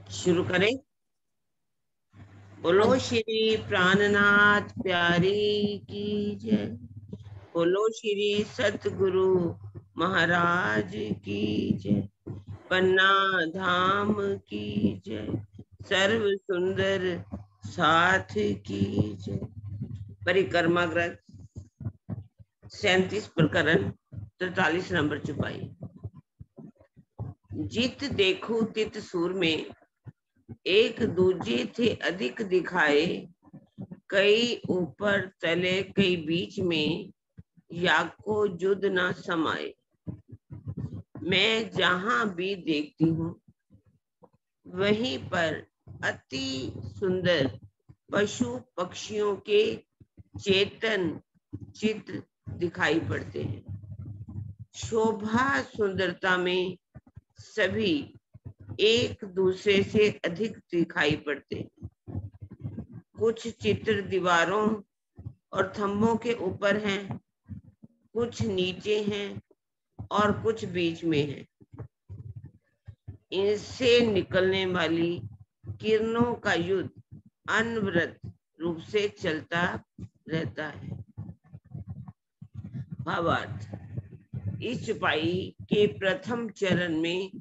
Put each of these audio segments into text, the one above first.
शुरू करें। बोलो श्री प्राणनाथ प्यारी की जय। बोलो श्री सतगुरु महाराज की जय। पन्ना धाम की जय। सर्व सुंदर साथ की जय। परिक्रमा ग्रंथ 37 प्रकरण 43 नंबर चुपाई। जित देखो तित सूर में एक दूजे थे अधिक दिखाए, कई ऊपर तले कई बीच में, याको जुद न समाए। मैं जहां भी देखती हूँ वहीं पर अति सुंदर पशु पक्षियों के चेतन चित्र दिखाई पड़ते हैं। शोभा सुंदरता में सभी एक दूसरे से अधिक दिखाई पड़ते हैं। कुछ चित्र दीवारों और थंबों के ऊपर हैं, कुछ नीचे हैं और कुछ बीच में हैं। इनसे निकलने वाली किरणों का युद्ध अनवरत रूप से चलता रहता है। भावार्थ: इस चौपाई के प्रथम चरण में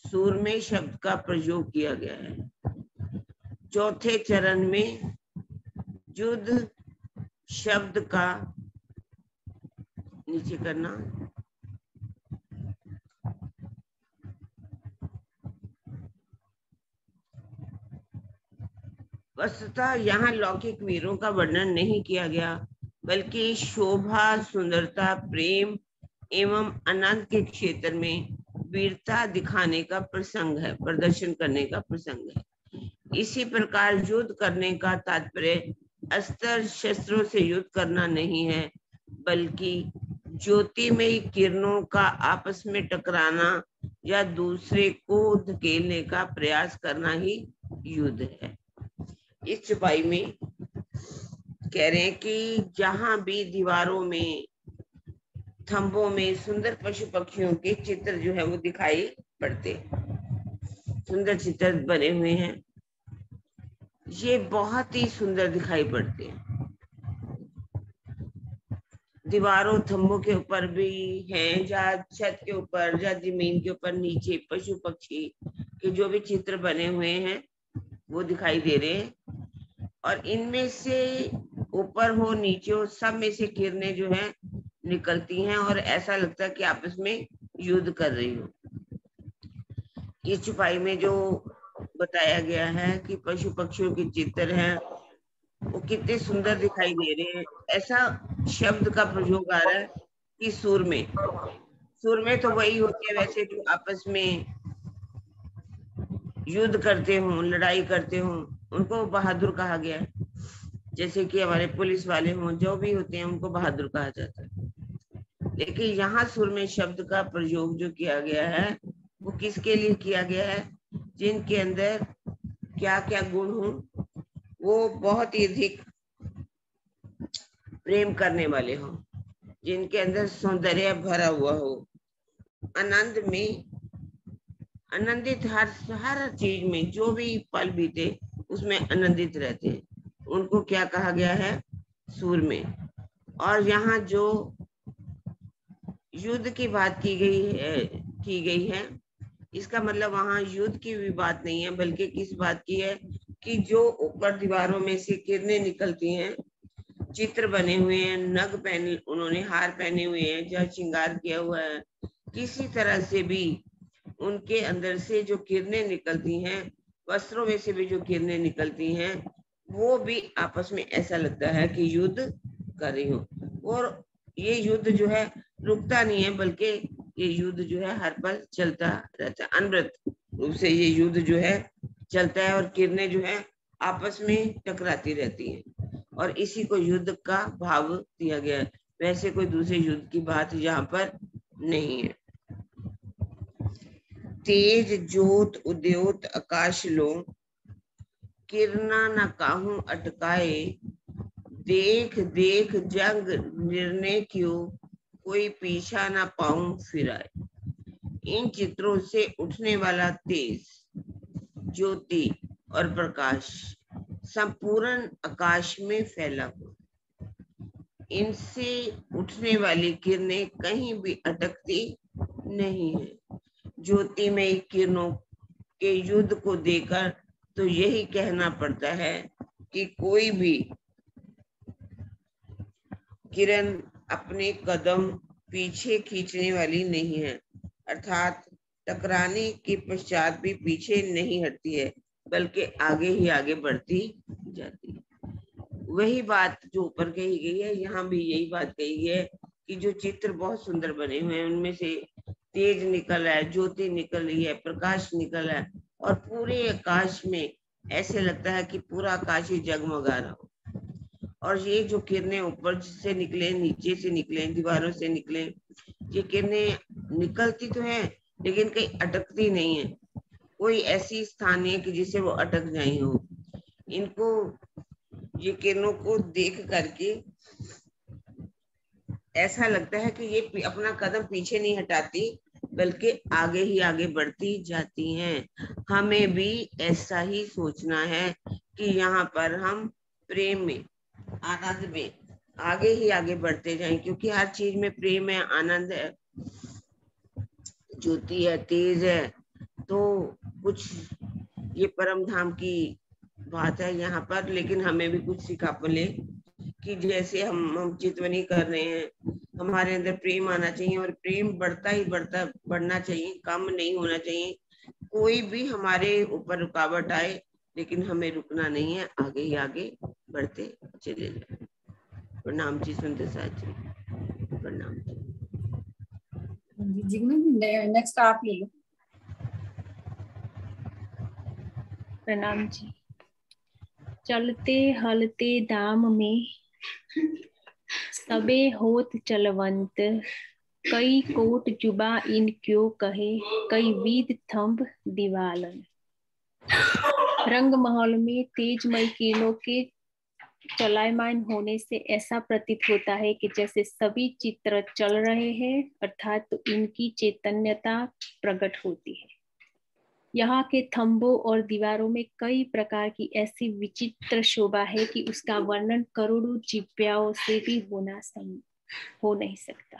सूरमे शब्द का प्रयोग किया गया है। चौथे चरण में युद्ध शब्द का नीचे करना, वस्तुतः यहाँ लौकिक वीरों का वर्णन नहीं किया गया, बल्कि शोभा सुंदरता प्रेम एवं आनंद के क्षेत्र में वीरता दिखाने का प्रसंग है, प्रदर्शन करने का प्रसंग है। इसी प्रकार युद्ध करने का तात्पर्य अस्त्र शस्त्रों से युद्ध करना नहीं है, बल्कि ज्योतिमय किरणों का आपस में टकराना या दूसरे को धकेलने का प्रयास करना ही युद्ध है। इस चौपाई में कह रहे हैं कि जहां भी दीवारों में थंबों में सुंदर पशु पक्षियों के चित्र जो है वो दिखाई पड़ते, सुंदर चित्र बने हुए हैं, ये बहुत ही सुंदर दिखाई पड़ते हैं। दीवारों थंबों के ऊपर भी हैं, जहाँ छत के ऊपर, जहाँ जमीन के ऊपर, नीचे पशु पक्षी के जो भी चित्र बने हुए हैं वो दिखाई दे रहे हैं। और इनमें से ऊपर हो नीचे हो, सब में से किरणें जो है निकलती हैं और ऐसा लगता है कि आपस में युद्ध कर रही हो। इस चौपाई में जो बताया गया है कि पशु पक्षियों के चित्र हैं वो कितने सुंदर दिखाई दे रहे हैं, ऐसा शब्द का प्रयोग आ रहा है कि सुर में तो वही होते हैं वैसे जो आपस में युद्ध करते हों, लड़ाई करते हों, उनको बहादुर कहा गया है। जैसे कि हमारे पुलिस वाले हों, जो भी होते हैं उनको बहादुर कहा जाता है। लेकिन यहाँ सुर में शब्द का प्रयोग जो किया गया है वो किसके लिए किया गया है? जिनके अंदर क्या क्या गुण हो, वो बहुत ही अधिक प्रेम करने वाले हों, जिनके अंदर सौंदर्य भरा हुआ हो, आनंद में आनंदित, हर चीज में जो भी पल बीते उसमें आनंदित रहते हैं, उनको क्या कहा गया है? सूर में। और यहाँ जो युद्ध की बात की गई है, इसका मतलब वहां युद्ध की भी बात नहीं है, बल्कि किस बात की है कि जो ऊपर दीवारों में से किरणें निकलती हैं, चित्र बने हुए हैं, नग पहने, उन्होंने हार पहने हुए हैं, जहाँ श्रृंगार किया हुआ है, किसी तरह से भी उनके अंदर से जो किरणें निकलती हैं, वस्त्रों में से भी जो किरणें निकलती हैं, वो भी आपस में ऐसा लगता है कि युद्ध कर रही हो। और ये युद्ध जो है रुकता नहीं है, बल्कि ये युद्ध जो है हर पल चलता रहता है, अनवरत रूप से ये युद्ध जो है चलता है और किरणें जो है आपस में टकराती रहती हैं, और इसी को युद्ध का भाव दिया गया है। वैसे कोई दूसरे युद्ध की बात यहाँ पर नहीं है। तेज ज्योत उद्योत आकाश लो, किरणा न काहू अटकाए, देख देख जंग निर्णय क्यों, कोई पीछा न पाऊं फिराए। इन चित्रों से उठने वाला तेज ज्योति और प्रकाश संपूर्ण आकाश में फैला हुआ। इनसे उठने वाली किरणें कहीं भी अटकती नहीं है। ज्योतिमय किरणों के युद्ध को देखकर तो यही कहना पड़ता है कि कोई भी किरण अपने कदम पीछे खींचने वाली नहीं है, अर्थात टकराने के पश्चात भी पीछे नहीं हटती है, बल्कि आगे ही आगे बढ़ती जाती है। वही बात जो ऊपर कही गई है, यहाँ भी यही बात कही है कि जो चित्र बहुत सुंदर बने हुए हैं, उनमें से तेज निकल है, ज्योति निकल रही है, प्रकाश निकल है, और पूरे आकाश में ऐसे लगता है कि पूरा आकाश ही जगमगा रहा हो। और ये जो किरणें ऊपर से निकले, नीचे से निकले, दीवारों से निकले, ये किरणें निकलती तो है लेकिन कहीं अटकती नहीं है। कोई ऐसी स्थान नहीं है कि जिसे वो अटक जाई हो। इनको, ये किरणों को देख करके ऐसा लगता है कि ये अपना कदम पीछे नहीं हटाती, बल्कि आगे ही आगे बढ़ती जाती हैं। हमें भी ऐसा ही सोचना है कि यहाँ पर हम प्रेम में, आनंद में आगे ही आगे बढ़ते जाएं, क्योंकि हर चीज में प्रेम है, आनंद है, ज्योति है, तेज है। तो कुछ ये परम धाम की बात है यहाँ पर, लेकिन हमें भी कुछ सिखा मिले कि जैसे हम चितवनी कर रहे हैं, हमारे अंदर प्रेम आना चाहिए, और प्रेम बढ़ता ही बढ़ना चाहिए, कम नहीं होना चाहिए। कोई भी हमारे ऊपर रुकावट आए, लेकिन हमें रुकना नहीं है, आगे ही आगे बढ़ते चले जाए। प्रणाम जी सुंदर साथ जी, प्रणाम जी। नेक्स्ट आप ले लो। प्रणाम जी। चलते हलते दाम में सबे होत चलवंत, कई कोट जुबा इन क्यों कहे, कई विध थंब दीवालन। रंग महल में तेजमय किरणों के चलायमान होने से ऐसा प्रतीत होता है कि जैसे सभी चित्र चल रहे हैं, अर्थात तो इनकी चैतन्यता प्रकट होती है। यहाँ के थंबों और दीवारों में कई प्रकार की ऐसी विचित्र शोभा है कि उसका वर्णन करोड़ों जिव्याओं से भी हो नहीं सकता।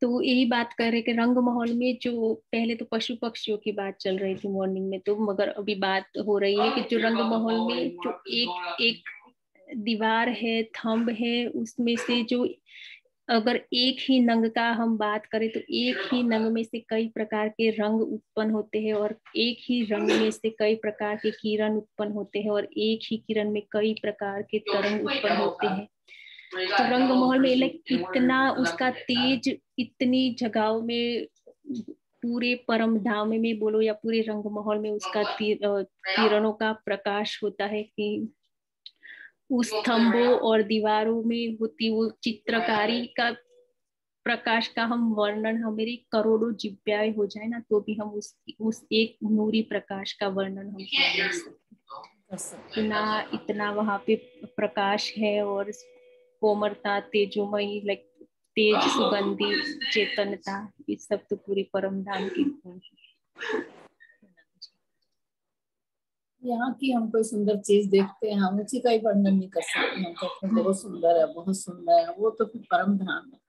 तो यही बात कर रहे कि रंग महल में जो पहले तो पशु पक्षियों की बात चल रही थी मॉर्निंग में, तो मगर अभी बात हो रही है कि जो रंग महल में जो एक एक दीवार है, थंब है, उसमें से जो अगर एक ही नंग का हम बात करें तो एक ही नंग में से कई प्रकार के रंग उत्पन्न होते हैं, और एक ही रंग में से कई प्रकार के किरण उत्पन्न होते हैं, और एक ही किरण में कई प्रकार के तरंग उत्पन्न होते हैं। तो रंग महल में इतना उसका तेज, इतनी जगहों में, पूरे परम धाम में बोलो या पूरे रंग महल में उसका किरणों का प्रकाश होता है कि उस स्तंभों और दीवारों में होती वो चित्रकारी का प्रकाश का हम वर्णन, हमारी करोड़ों जिव्याएं हो जाए ना, तो भी हम उस एक नूरी प्रकाश का वर्णन हम कर सकते। इतना वहां पे प्रकाश है, और कोमलता, तेजोमयी, लाइक तेज, सुगंधी, चेतनता, ये सब तो पूरी परम धाम की गुण है। यहाँ की हम कोई सुंदर चीज देखते हैं, हम उसी का ही वर्णन नहीं कर सकते। हम कहते हैं बहुत सुंदर है, बहुत सुंदर है, वो तो फिर परम धाम है।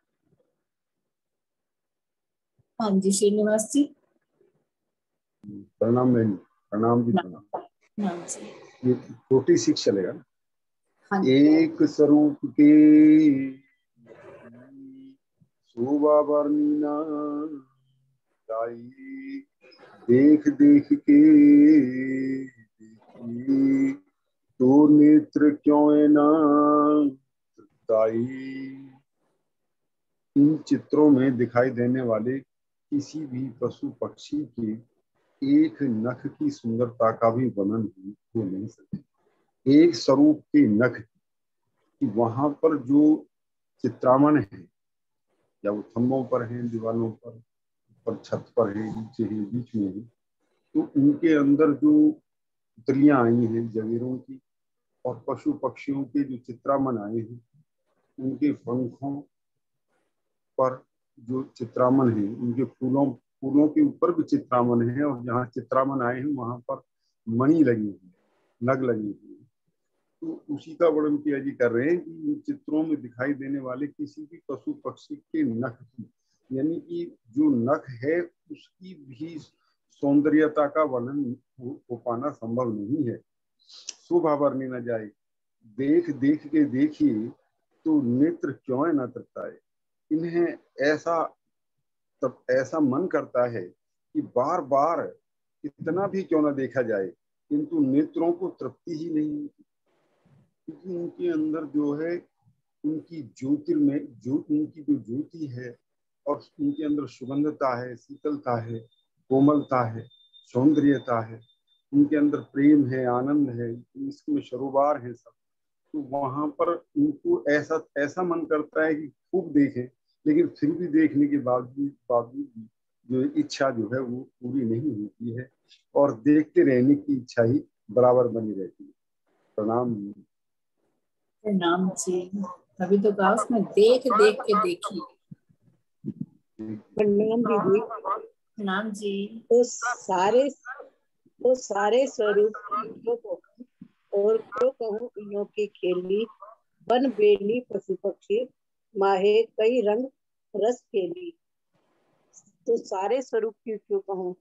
हाँ जी श्रीनिवास जी। प्रणाम बहन, प्रणाम जी, प्रणाम जी। ये छोटी सीख चलेगा। हाँ, एक स्वरूप के शोभा वर्णना देख देख के देखी, तो नेत्र क्यों ना इन चित्रों में दिखाई देने वाले किसी भी पशु पक्षी के एक नख की सुंदरता का भी वर्णन हो नहीं सकते। एक स्वरूप के नख की वहां पर जो चित्रामण है, या वो थंबों पर है, दीवारों पर छत पर है, नीचे है, बीच में है, तो उनके अंदर जो पुतलियां आई हैं जवेरों की, और पशु पक्षियों के जो चित्रामण आए हैं, उनके पंखों पर जो चित्रामण है, उनके फूलों फूलों के ऊपर भी चित्रामन है, और जहाँ चित्रामन आए हैं वहां पर मणि लगी हुई, नग लगी हुई। तो उसी का वर्णन किया जी कर रहे हैं कि इन चित्रों में दिखाई देने वाले किसी भी पशु पक्षी के नख की, यानी कि जो नख है उसकी भी सौंदर्यता का वर्णन हो पाना संभव नहीं है। शोभा वर्णी न जाए, देख देख के देखिए तो नेत्र क्यों न तृप्ताए। इन्हें ऐसा तब ऐसा मन करता है कि बार बार इतना भी क्यों न देखा जाए, किंतु नेत्रों को तृप्ति ही नहीं होती, क्योंकि उनके अंदर जो है उनकी ज्योतिर्मय जो उनकी जो ज्योति है, और उनके अंदर सुगंधता है, शीतलता है, कोमलता है, सौंदर्यता है, उनके अंदर प्रेम है, आनंद है, इसमें सरोवर है सब। तो वहां पर उनको ऐसा ऐसा मन करता है कि खूब देखें, लेकिन फिर भी देखने के बावजूद जो इच्छा जो है वो पूरी नहीं होती है, और देखते रहने की इच्छा ही बराबर बनी रहती है। प्रणाम। प्रणाम जी। तभी तो कहा उसमें देख देख के देखिए। प्रणाम दीदी। प्रणाम जी। तो सारे स्वरूप क्यों कहूं, और क्यों कहूं इनो की खेली, बन बेली पशु पक्षी, माहे कई रंग रस खेली। तो सारे स्वरूप की क्यों कहूं,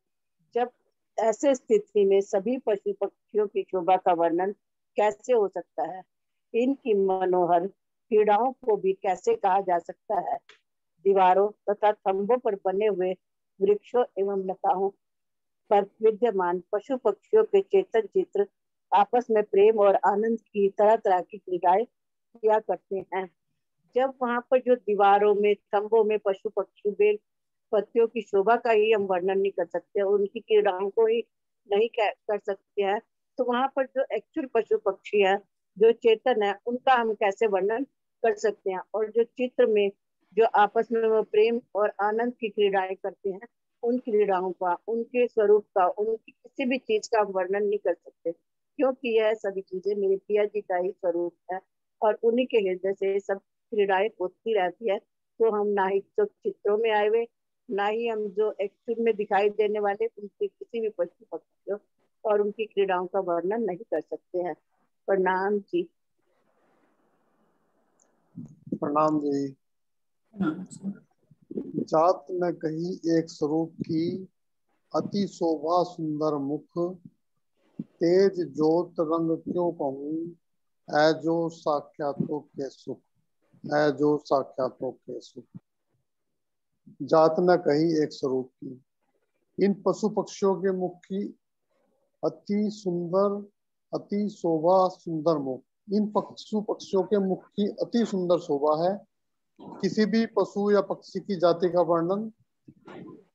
जब ऐसे स्थिति में सभी पशु पक्षियों की शोभा का वर्णन कैसे हो सकता है। इनकी मनोहर क्रीड़ाओं को भी कैसे कहा जा सकता है। दीवारों तथा खंभों पर बने हुए वृक्षों एवं लताओं पर विद्यमान पशु पक्षियों के चेतन चित्र आपस में प्रेम और आनंद की तरह तरह की क्रीड़ाएं किया करते हैं। जब वहां पर जो दीवारों में खंभों में पशु पक्षी बेल पत्तियों की शोभा का ही हम वर्णन नहीं कर सकते, उनकी क्रीड़ाओं को ही नहीं कर सकते हैं, तो वहां पर जो एक्चुअल पशु पक्षी है, जो चेतन है, उनका हम कैसे वर्णन कर सकते हैं। और जो चित्र में जो आपस में वो प्रेम और आनंद की क्रीड़ाएं करते हैं, उन क्रीड़ाओं का, उनके स्वरूप का, उनकी किसी भी चीज का हम वर्णन नहीं कर सकते, क्योंकि यह सभी चीजें मेरे पिया जी का ही स्वरूप है, और उन्हीं के हृदय से सब क्रीड़ाएं होती रहती है। तो हम ना ही तो चित्रों में आए हुए, ना ही हम जो एक्चुअल में दिखाई देने वाले उनके किसी भी पशु पक्षियों और उनकी क्रीड़ाओं का वर्णन नहीं कर सकते हैं। प्रणाम जी। प्रणाम जी। प्रणाम जी। जात न कही एक स्वरूप की, अति शोभा सुंदर मुख, तेज जोत रंग क्यों कहूँ, ऐ जो साक्षातों के सुख, ऐ जो साक्षातों के सुख। जात न कही एक स्वरूप की, इन पशु पक्षियों के मुख की अति सुंदर, अति शोभा सुंदर मुख, इन पशु पक्षियों के मुख की अति सुंदर शोभा है। किसी भी पशु या पक्षी की जाति का वर्णन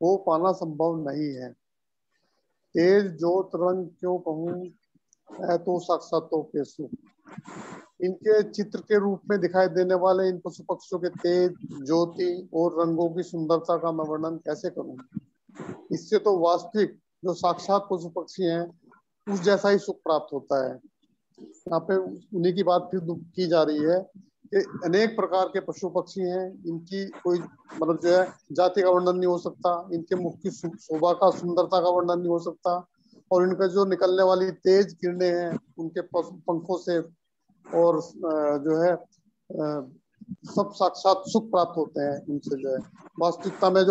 हो पाना संभव नहीं है। तेज जोत रंग क्यों कहूँ, ऐ तो साक्षातों के सुख। इनके चित्र के रूप में दिखाई देने वाले इन पशु पक्षियों के तेज, ज्योति और रंगों की सुंदरता का मैं वर्णन कैसे करूं। इससे तो वास्तविक जो साक्षात पशु पक्षी हैं उस जैसा ही सुख प्राप्त होता है। यहाँ पे उन्हीं की बात फिर की जा रही है कि अनेक प्रकार के पशु पक्षी हैं, इनकी कोई मतलब जो है जाति का वर्णन नहीं हो सकता, इनके मुख की शोभा का, सुंदरता का वर्णन नहीं हो सकता, और इनका जो निकलने वाली तेज किरणें हैं उनके पंखों से, और जो है सब साक्षात सुख प्राप्त होते हैं उनसे। जो है वास्तविकता में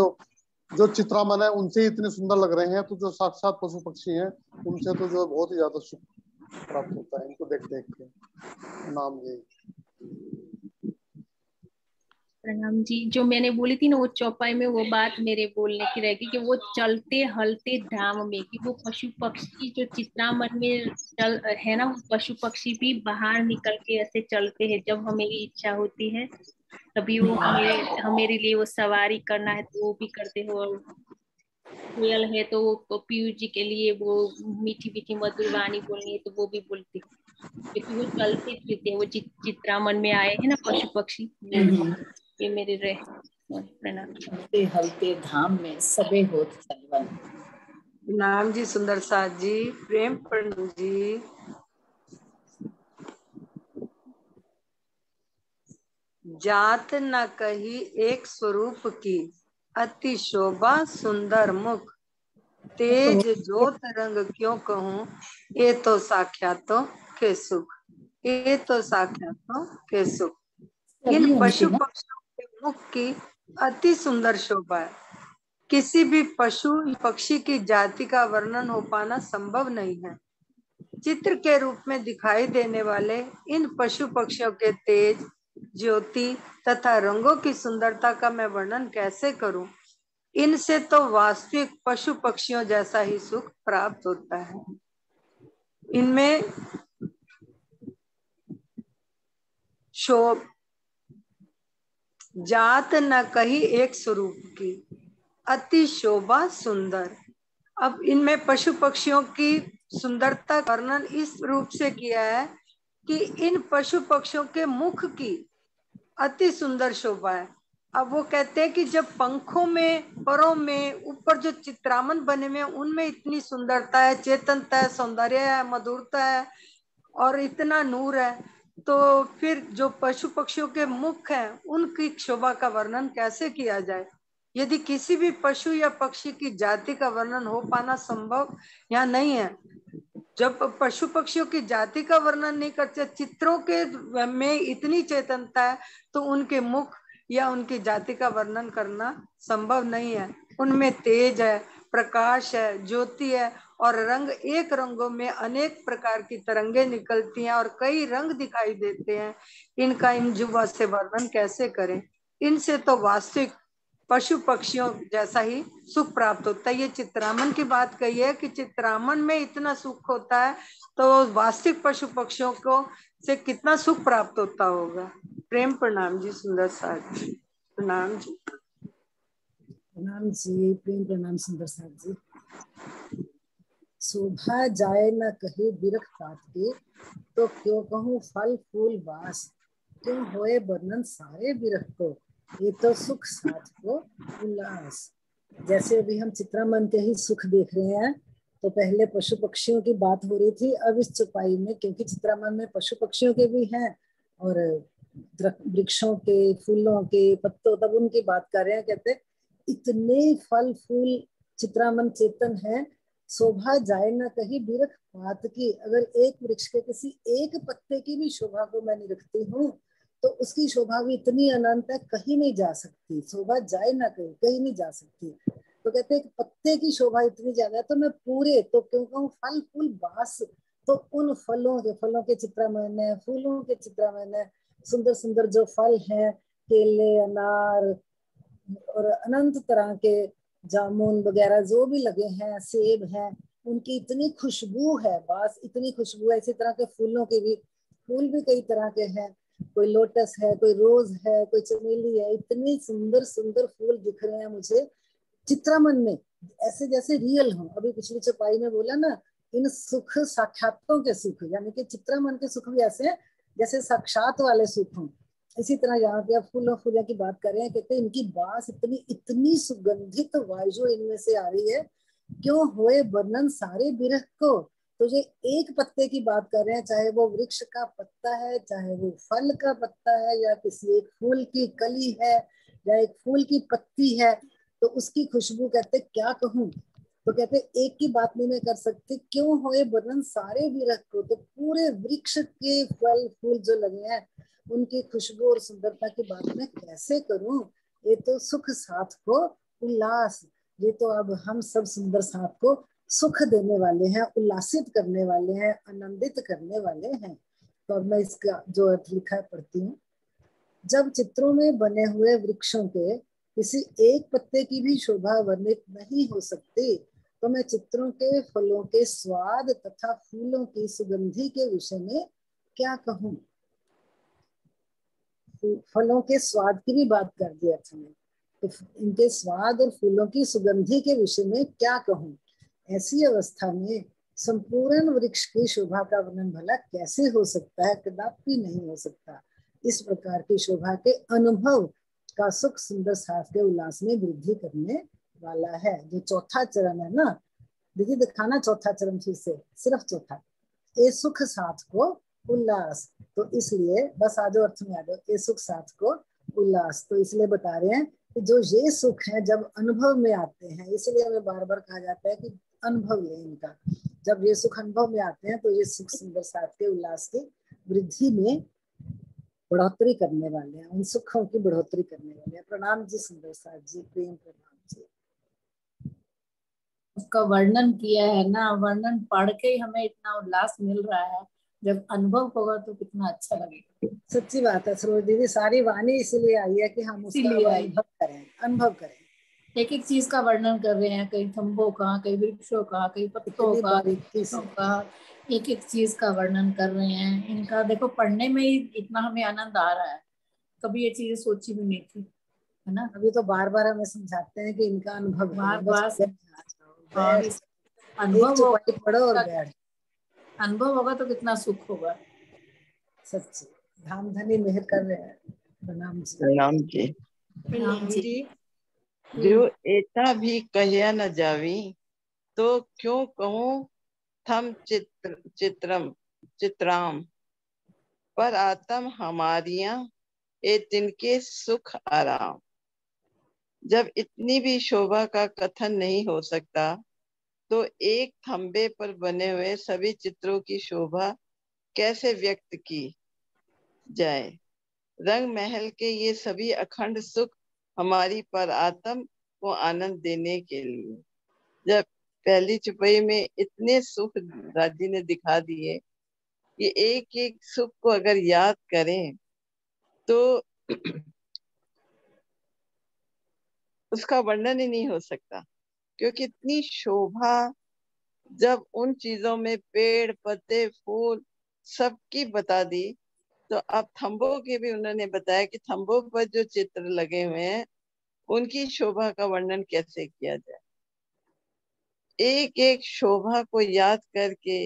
जो चित्रामन है उनसे ही इतने सुंदर लग रहे हैं, तो जो साक्षात पशु पक्षी हैं उनसे तो जो है बहुत ही ज्यादा सुख प्राप्त होता है इनको देख देख के। नाम जी। प्रणाम जी। जो मैंने बोली थी ना वो चौपाई में, वो बात मेरे बोलने की रहेगी कि वो चलते हलते धाम में, कि वो पशु पक्षी जो चित्रामन में चल है ना, वो पशु पक्षी भी बाहर निकल के ऐसे चलते हैं। जब हमें इच्छा होती है तभी वो हमारे लिए वो सवारी करना है तो वो भी करते हो। और कोयल है तो वो पीयूष जी के लिए वो मीठी मीठी मधुर वाणी बोलनी है तो वो भी बोलती, क्योंकि वो चलते फिरते हैं। वो चित्रामन में आए हैं ना पशु पक्षी, ये मेरे रहे। प्रणाम। चलते हलते धाम में सबे होत सलवन। नाम जी सुंदर साथ जी, प्रेम प्रणाम जी। जात न कही एक स्वरूप की, अति शोभा सुंदर मुख, तेज ज्योत रंग क्यों कहूँ, ये तो साक्षातों के सुख, ये तो साक्षातों के सुख। इन पशु पक्षियों के मुख की अति सुंदर शोभा है। किसी भी पशु पक्षी की जाति का वर्णन हो पाना संभव नहीं है। चित्र के रूप में दिखाई देने वाले इन पशु पक्षियों के तेज, ज्योति तथा रंगों की सुंदरता का मैं वर्णन कैसे करूं? इनसे तो वास्तविक पशु पक्षियों जैसा ही सुख प्राप्त होता है। इनमें जात न कही एक स्वरूप की, अति शोभा सुंदर। अब इनमें पशु पक्षियों की सुंदरता का वर्णन इस रूप से किया है कि इन पशु पक्षियों के मुख की अति सुंदर शोभा है। अब वो कहते हैं कि जब पंखों में, परों में, ऊपर जो चित्रामन बने हुए उनमें इतनी सुंदरता है, चेतनता है, सौंदर्य है, मधुरता है और इतना नूर है, तो फिर जो पशु पक्षियों के मुख हैं उनकी शोभा का वर्णन कैसे किया जाए? यदि किसी भी पशु या पक्षी की जाति का वर्णन हो पाना संभव यहाँ नहीं है। जब पशु पक्षियों की जाति का वर्णन नहीं करते, चित्रों के में इतनी चेतनता है तो उनके मुख या उनकी जाति का वर्णन करना संभव नहीं है। उनमें तेज है, प्रकाश है, ज्योति है और रंग, एक रंगों में अनेक प्रकार की तरंगे निकलती हैं और कई रंग दिखाई देते हैं। इनका इन जुबा से वर्णन कैसे करें? इनसे तो वास्तविक पशु पक्षियों जैसा ही सुख प्राप्त होता है। ये चित्रामन की बात कही है कि चित्रामन में इतना सुख होता है तो वास्तविक पशु पक्षियों को से कितना सुख प्राप्त होता होगा। प्रेम प्रणाम जी सुंदर साथ जी। प्रणाम जी। प्रणाम जी, प्रेम प्रणाम सुंदर साथ जी। शोभा जाए न कहे बिरख पात के, तो क्यों कहूँ फल फूल बास, क्यों होए वर्णन सारे बिरख को, ये तो सुख साथ को उल्लास। जैसे अभी हम चित्रामन के ही सुख देख रहे हैं, तो पहले पशु पक्षियों की बात हो रही थी, अब इस चौपाई में क्योंकि चित्रामन में पशु पक्षियों के भी हैं और वृक्षों के, फूलों के, पत्तों, तब उनकी बात कर रहे हैं। कहते इतने फल फूल चित्रामन चेतन है, शोभा जाए न कहीं बिरख पात की। अगर एक वृक्ष के किसी एक पत्ते की भी शोभा को मैं निरखती हूँ तो उसकी शोभा भी इतनी अनंत है, कहीं नहीं जा सकती। शोभा जाए ना कहीं, कहीं नहीं जा सकती। तो कहते हैं पत्ते की शोभा इतनी ज्यादा है, तो मैं पूरे, तो क्यों कहूँ फल फूल बास, तो उन फलों के चित्रामन है, फूलों के चित्रामन है। सुंदर सुंदर जो फल हैं, केले, अनार और अनंत तरह के जामुन वगैरह जो भी लगे हैं, सेब हैं, उनकी इतनी खुशबू है, बस इतनी खुशबू है। इसी तरह के फूलों के भी, फूल भी कई तरह के हैं, कोई लोटस है, कोई रोज है, कोई चमेली है। इतनी सुंदर सुंदर फूल दिख रहे हैं मुझे चित्रामन में, ऐसे जैसे रियल हो। अभी पिछली चौपाई में बोला ना, इन सुख साक्षातों के सुख, यानी कि चित्रामन के सुख भी ऐसे हैं जैसे साक्षात वाले सुख हों। इसी तरह यहाँ पे आप फूलों की बात कर रहे हैं, कहते हैं इनकी बास इतनी सुगंधित वायु इनमें से आ रही है, क्यों होए वर्णन सारे बिरह को। तो ये एक पत्ते की बात कर रहे हैं, चाहे वो वृक्ष का पत्ता है, चाहे वो फल का पत्ता है, या किसी एक फूल की कली है, या एक फूल की पत्ती है, तो उसकी खुशबू कहते क्या कहूँ। तो कहते एक की बात नहीं मैं कर सकती, क्यों होए वर्णन सारे बिरह को। तो पूरे वृक्ष के फल फूल जो लगे हैं उनकी खुशबू और सुंदरता की बात मैं कैसे करूं। ये तो सुख साथ को उल्लास, ये तो अब हम सब सुंदर साथ को सुख देने वाले हैं, उल्लासित करने वाले हैं, आनंदित करने वाले हैं। तो अब मैं इसका जो अर्थ लिखा है पढ़ती हूँ। जब चित्रों में बने हुए वृक्षों के किसी एक पत्ते की भी शोभा वर्णित नहीं हो सकती, तो मैं चित्रों के फलों के स्वाद तथा फूलों की सुगंधि के विषय में क्या कहूँ। फलों के स्वाद की भी बात कर दी अर्थ में, तो इनके स्वाद और फूलों की सुगंधि के विषय में क्या कहूँ। ऐसी अवस्था में संपूर्ण वृक्ष की शोभा का वर्णन भला कैसे हो सकता है, कदापि नहीं हो सकता। इस प्रकार की शोभा के अनुभव का सुख सुंदर साथ के उल्लास में वृद्धि करने वाला है। जो चौथा चरण है ना, दीदी दिखाना चौथा चरण फिर से, सिर्फ चौथा, ये सुख साथ को उल्लास। तो इसलिए बस आ जाओ अर्थ में आ जाओ, ये सुख साथ को उल्लास। तो इसलिए बता रहे हैं कि जो ये सुख है जब अनुभव में आते हैं, इसलिए हमें बार बार कहा जाता है कि अनुभव लें इनका। जब ये सुख अनुभव में आते हैं तो ये सुख सुंदर साथ के उल्लास की वृद्धि में बढ़ोतरी करने वाले हैं, उन सुखों की बढ़ोतरी करने वाले हैं। प्रणाम जी सुंदर साथ जी, प्रेम प्रणाम जी। उसका वर्णन किया है ना, वर्णन पढ़ के ही हमें इतना उल्लास मिल रहा है, जब अनुभव होगा तो कितना अच्छा लगेगा। सच्ची बात है सरोज दीदी, सारी वाणी इसीलिए आई है कि हम उसका इसीलिए आई। अनुभव करें, अनुभव करें। एक एक चीज का वर्णन कर रहे हैं, कई खंभों का, कई वृक्षों का, कई पत्तों इतनी का, बारीकी से का, एक एक चीज का वर्णन कर रहे हैं। इनका देखो पढ़ने में ही इतना हमें आनंद आ रहा है, कभी ये चीजें सोची भी नहीं थी, है ना। अभी तो बार बार हमें समझाते हैं कि इनका अनुभव बार करो, बार बस बैठ हाँ, बैठ, एक अनुभव चौपाई पढ़ो और बैठ। अनुभव होगा तो कितना सुख होगा। सच्ची धाम धनी मेहर कर रहे हैं। प्रणाम जी। प्रणाम जी। प्रणाम जी। जो एता भी कहिया न जावी, तो क्यों कहूँ थम चित्राम, पर आत्म हमारियां ए तिनके सुख आराम। जब इतनी भी शोभा का कथन नहीं हो सकता, तो एक खंबे पर बने हुए सभी चित्रों की शोभा कैसे व्यक्त की जाए। रंग महल के ये सभी अखंड सुख हमारी पर आत्म को आनंद देने के लिए। जब पहली चुपई में इतने सुख राजी ने दिखा दिए कि एक एक सुख को अगर याद करें तो उसका वर्णन ही नहीं हो सकता, क्योंकि इतनी शोभा जब उन चीजों में पेड़ पत्ते फूल सबकी बता दी, तो अब थंबों के भी उन्होंने बताया कि थंबों पर जो चित्र लगे हुए हैं उनकी शोभा का वर्णन कैसे किया जाए। एक एक शोभा को याद करके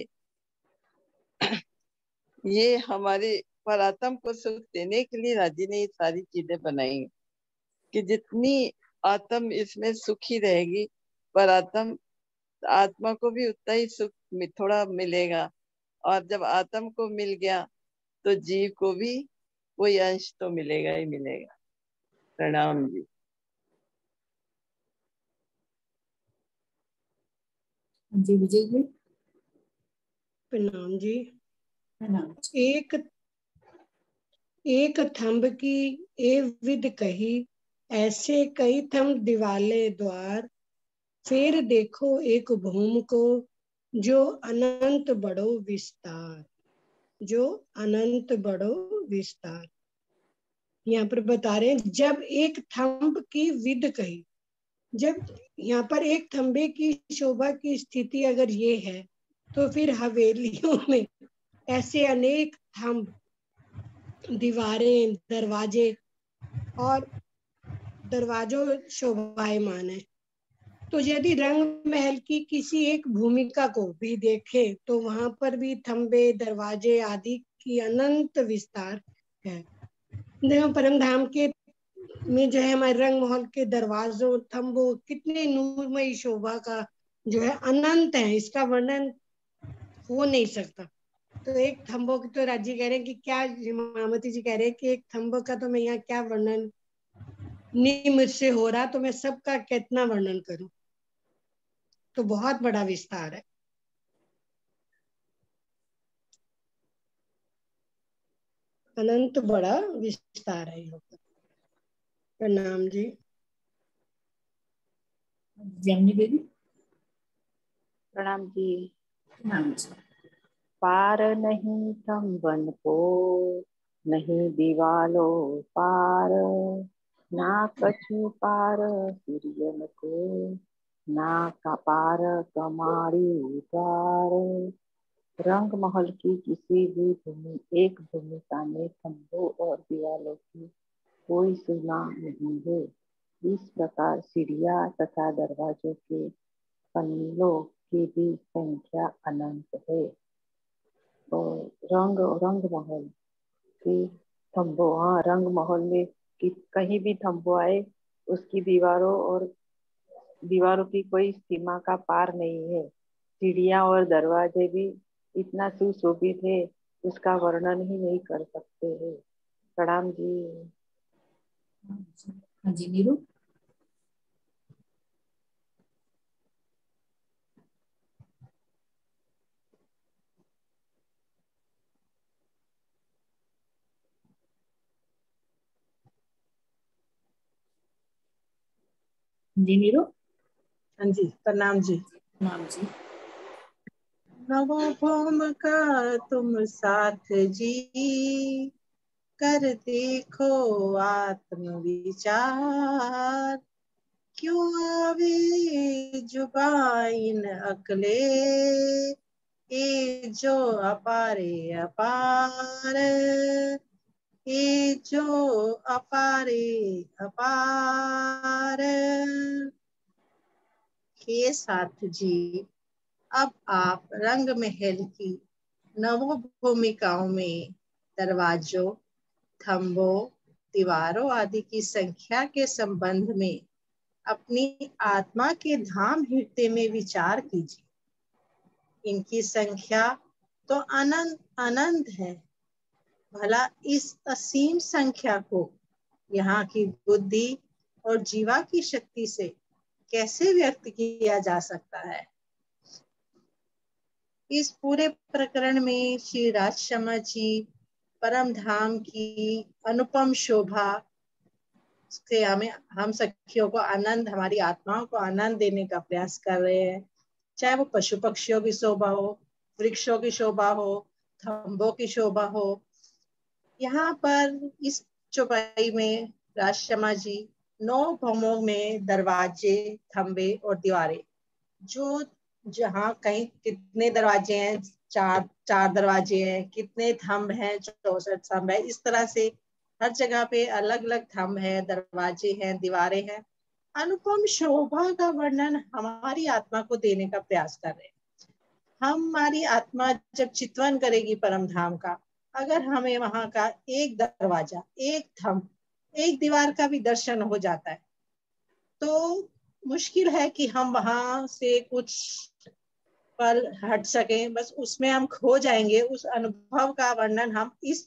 ये हमारे परात्म को सुख देने के लिए राजी ने ये सारी चीजें बनाई कि जितनी आत्म इसमें सुखी रहेगी, परात्म आत्मा को भी उतना ही सुख थोड़ा मिलेगा, और जब आत्म को मिल गया तो जीव को भी कोई अंश तो मिलेगा ही मिलेगा। प्रणाम जी। जी विजय जी। प्रणाम जी। प्रणाम। एक थंब की ए विद कही, ऐसे कई थंब दिवाले द्वार। फिर देखो एक भूम को, जो अनंत बड़ो विस्तार, जो अनंत बड़ो विस्तार। यहाँ पर बता रहे हैं जब एक थंब की विद कही, जब यहाँ पर एक थंबे की शोभा की स्थिति अगर ये है, तो फिर हवेलियों में ऐसे अनेक थंब, दीवारें, दरवाजे और दरवाजों शोभायमान है। तो यदि रंग महल की किसी एक भूमिका को भी देखें तो वहां पर भी थंबे, दरवाजे आदि की अनंत विस्तार है। देखो परम धाम के में जो है हमारे रंग महल के दरवाजों, थंबों, कितने नूरमयी शोभा का जो है अनंत है, इसका वर्णन हो नहीं सकता। तो एक थंबों की तो राजी कह रहे हैं कि क्या, मामती जी कह रहे हैं कि एक थंबों का तो मैं यहाँ क्या वर्णन नहीं मुझसे हो रहा, तो मैं सबका कितना वर्णन करूं। तो बहुत बड़ा विस्तार है, अनंत बड़ा विस्तार है यहाँ पर। प्रणाम जी। जमनी देवी। प्रणाम जी। प्रणाम जी। पार नहीं तंबन को, नहीं दीवालो पार, ना कछु पार सूर्यन को, ना का पार कमाड़ी द्वार। रंग महल की किसी भी एक भूमिका में खंभों और दीवालों की कोई सीमा नहीं है। इस प्रकार सीढ़ियां तथा दरवाजों के पन्नों की भी संख्या अनंत है। तो रंग महल की थंबो, हाँ, रंग महल में कि कहीं भी थंबो आए, उसकी दीवारों की कोई सीमा का पार नहीं है। सीढ़ियां और दरवाजे भी इतना सुशोभित है, उसका वर्णन ही नहीं कर सकते हैं। प्रणाम जी। हाँ जी नीरू। जी नीरू। हाँ जी, प्रणाम जी। नाम जी। नवों का तुम साथ जी, कर देखो आत्म विचार, क्यों आवे जुबाइन अकले, ये जो अपारे अपार, ये जो अपारे अपार। हे साथ जी, अब आप रंग महल की नवों भूमिकाओं में दरवाजों, थंबों, दीवारों आदि की संख्या के संबंध में अपनी आत्मा के धाम हृदय में विचार कीजिए। इनकी संख्या तो अनंत अनंत है, भला इस असीम संख्या को यहाँ की बुद्धि और जीवा की शक्ति से कैसे व्यक्त किया जा सकता है। इस पूरे प्रकरण में श्री राजशर्मा जी परम धाम की अनुपम शोभा से हम सखियों को आनंद, हमारी आत्माओं को आनंद देने का प्रयास कर रहे हैं। चाहे वो पशु पक्षियों की शोभा हो, वृक्षों की शोभा हो, थंबों की शोभा हो। यहाँ पर इस चौपाई में राजशर्मा जी 9 भवनों में दरवाजे, थंबे और दीवारें, जो जहाँ कहीं कितने दरवाजे हैं, 4 दरवाजे हैं, कितने थंब हैं, 64 थंब है, इस तरह से हर जगह पे अलग अलग थंब है, दरवाजे हैं, दीवारें हैं। अनुपम शोभा का वर्णन हमारी आत्मा को देने का प्रयास कर रहे हैं। हमारी आत्मा जब चितवन करेगी परम धाम का, अगर हमें वहां का एक दरवाजा, एक थंब, एक दीवार का भी दर्शन हो जाता है तो मुश्किल है कि हम वहां से कुछ पल हट सकें। बस उसमें हम खो जाएंगे। उस अनुभव का वर्णन हम इस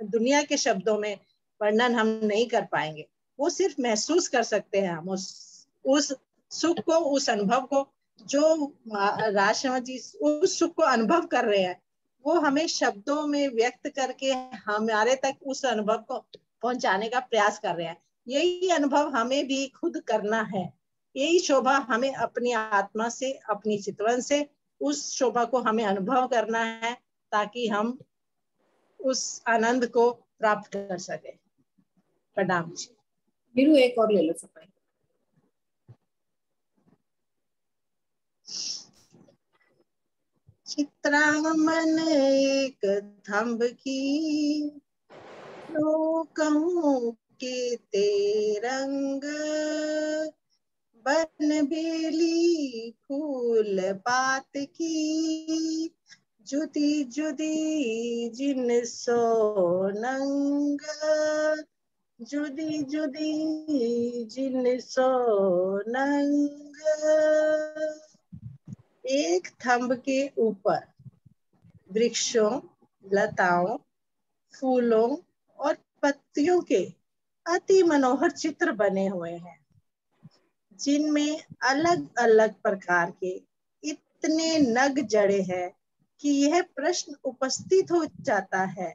दुनिया के शब्दों में वर्णन हम नहीं कर पाएंगे। वो सिर्फ महसूस कर सकते हैं हम उस सुख को, उस अनुभव को, जो राजशर्मा जी उस सुख को अनुभव कर रहे हैं, वो हमें शब्दों में व्यक्त करके हमारे तक उस अनुभव को पहुंचाने का प्रयास कर रहे हैं। यही अनुभव हमें भी खुद करना है। यही शोभा हमें अपनी आत्मा से, अपनी चितवन से उस शोभा को हमें अनुभव करना है, ताकि हम उस आनंद को प्राप्त कर सके। प्रणाम जी। नीरू एक और ले लो सफाई। चित्रामन एक थंब की, लो कहूँ के तेरंग, बन बेली फूल पात की, जुदी जुदी जिन सो नंग, जुदी जुदी जिन सो नंग। एक थंब के ऊपर वृक्षों, लताओं, फूलों और पत्तियों के अति मनोहर चित्र बने हुए हैं, जिनमें अलग अलग प्रकार के इतने नग जड़े हैं कि यह प्रश्न उपस्थित हो जाता है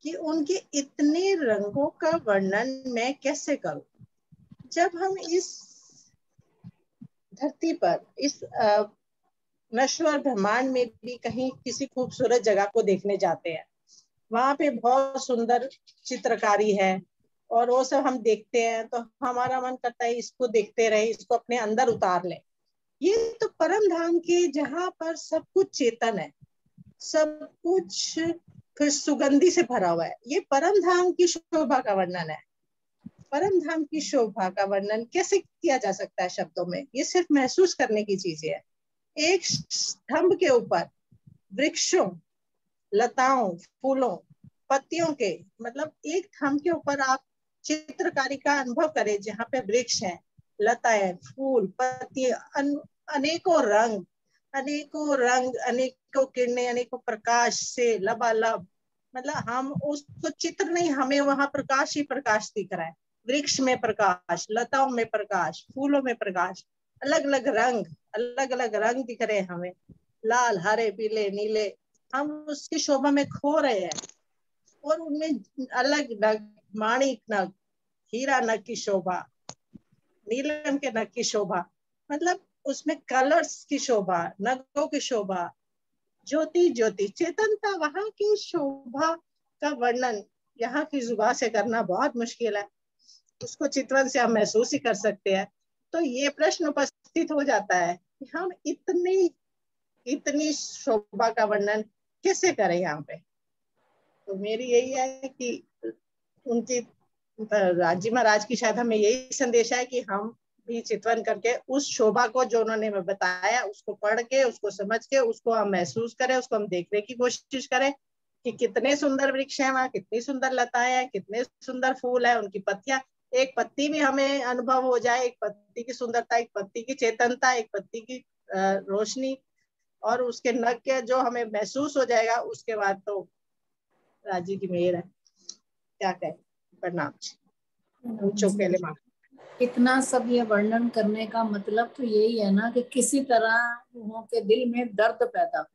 कि उनके इतने रंगों का वर्णन मैं कैसे करूं। जब हम इस धरती पर, इस नश्वर ब्रह्मांड में भी कहीं किसी खूबसूरत जगह को देखने जाते हैं, वहां पे बहुत सुंदर चित्रकारी है और वो सब हम देखते हैं तो हमारा मन करता है इसको देखते रहे, इसको अपने अंदर उतार लें। ये तो परम धाम के, जहाँ पर सब कुछ चेतन है, सब कुछ फिर सुगंधि से भरा हुआ है। ये परम धाम की शोभा का वर्णन है। परम धाम की शोभा का वर्णन कैसे किया जा सकता है शब्दों में? ये सिर्फ महसूस करने की चीजें है। एक स्तंभ के ऊपर वृक्षों, लताओं, फूलों, पत्तियों के, मतलब एक थंब के ऊपर आप चित्रकारी का अनुभव करें, जहाँ पे वृक्ष है, लताएं, फूल, पत्ती, अनेकों रंग, अनेकों किरणें, अनेकों प्रकाश से लबालब। मतलब हम उसको चित्र नहीं, हमें वहां प्रकाश ही प्रकाश दिख रहा है। वृक्ष में प्रकाश, लताओं में प्रकाश, फूलों में प्रकाश, अलग अलग रंग दिख रहे हैं हमें, लाल, हरे, पीले, नीले। हम उसकी शोभा में खो रहे हैं और उनमें अलग नग, माणिक नग, हीरा नग की शोभा, नीलम के नग की शोभा, मतलब उसमें कलर्स की शोभा, नगों की शोभा, ज्योति ज्योति चेतनता, वहां की शोभा का वर्णन यहाँ की जुबान से करना बहुत मुश्किल है। उसको चित्रण से हम महसूस ही कर सकते हैं। तो ये प्रश्न उपस्थित हो जाता है कि हम इतनी शोभा का वर्णन कैसे करें यहाँ पे। तो मेरी यही है कि उनकी राजी महाराज की शायद हमें यही संदेश है कि हम भी चित्रण करके उस शोभा को जो उन्होंने हमें बताया उसको पढ़ के, उसको समझ के, उसको हम महसूस करें, उसको हम देखने की कोशिश करें कि कितने सुंदर वृक्ष हैं वहाँ, कितनी सुंदर लताएं हैं, कितने सुंदर फूल है, उनकी पत्तियां, एक पत्ती भी हमें अनुभव हो जाए, एक पत्ती की सुंदरता, एक पत्ती की चेतनता, एक पत्ती की रोशनी और उसके नग के जो हमें महसूस हो जाएगा, उसके बाद तो राजी की मेहर है। क्या कहें। प्रणाम। चौकेले माँ। इतना सब ये वर्णन करने का मतलब तो यही है ना कि किसी तरह उनके दिल में दर्द पैदा हो।